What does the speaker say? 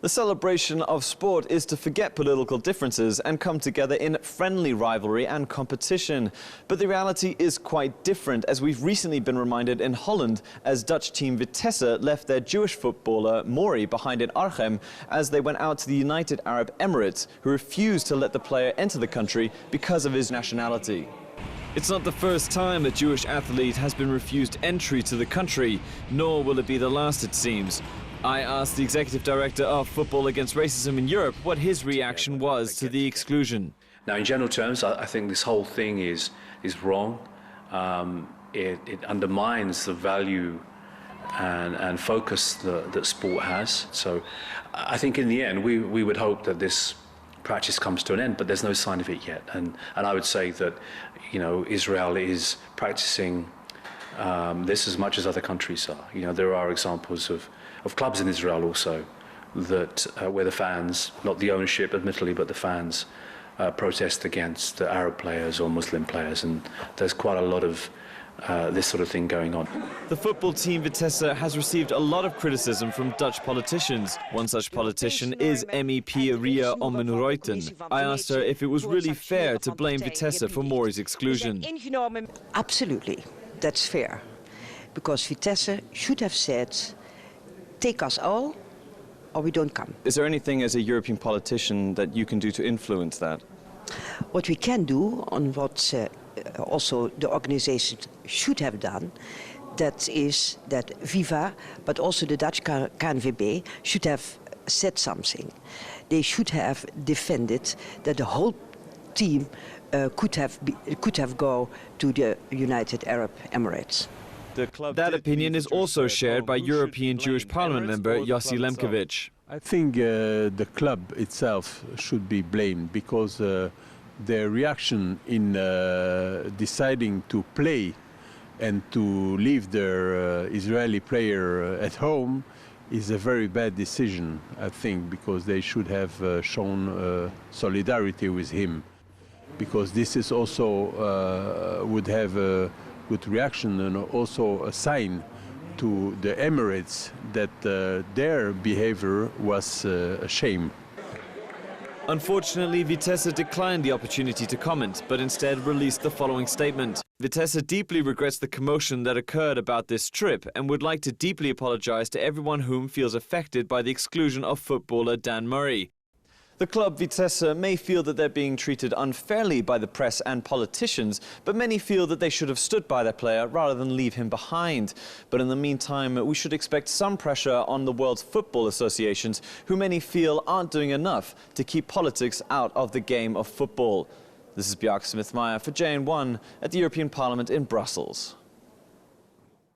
The celebration of sport is to forget political differences and come together in friendly rivalry and competition. But the reality is quite different, as we've recently been reminded in Holland, as Dutch team Vitesse left their Jewish footballer Mori behind in Arnhem as they went out to the United Arab Emirates, who refused to let the player enter the country because of his nationality. It's not the first time a Jewish athlete has been refused entry to the country, nor will it be the last, it seems. I asked the Executive Director of Football Against Racism in Europe what his reaction was to the exclusion. Now, in general terms, I think this whole thing is wrong. It undermines the value and focus that sport has. So I think in the end, we would hope that this practice comes to an end, but there's no sign of it yet. And I would say that, you know, Israel is practicing this as much as other countries are. You know, there are examples of clubs in Israel also that where the fans, not the ownership admittedly, but the fans protest against the Arab players or Muslim players, and there's quite a lot of this sort of thing going on. The football team Vitesse has received a lot of criticism from Dutch politicians. One such politician is MEP Ria Oomen-Ruijten. I asked her if it was really fair to blame Vitesse for Mori's exclusion. Absolutely, that's fair. Because Vitesse should have said, take us all, or we don't come. Is there anything as a European politician that you can do to influence that? What we can do, on what also the organization should have done, that is that Viva, but also the Dutch KNVB, should have said something. They should have defended that the whole team could have go to the United Arab Emirates. That opinion is also shared by European Jewish Parliament member Yossi Lemkevich. I think the club itself should be blamed because their reaction in deciding to play and to leave their Israeli player at home is a very bad decision, I think, because they should have shown solidarity with him. Because this is also would have a good reaction and also a sign to the Emirates that their behavior was a shame. Unfortunately, Vitesse declined the opportunity to comment, but instead released the following statement. Vitesse deeply regrets the commotion that occurred about this trip and would like to deeply apologize to everyone whom feels affected by the exclusion of footballer Dan Murray. The club Vitesse may feel that they're being treated unfairly by the press and politicians, but many feel that they should have stood by their player rather than leave him behind. But in the meantime, we should expect some pressure on the world's football associations, who many feel aren't doing enough to keep politics out of the game of football. This is Smith-Meyer for JN1 at the European Parliament in Brussels.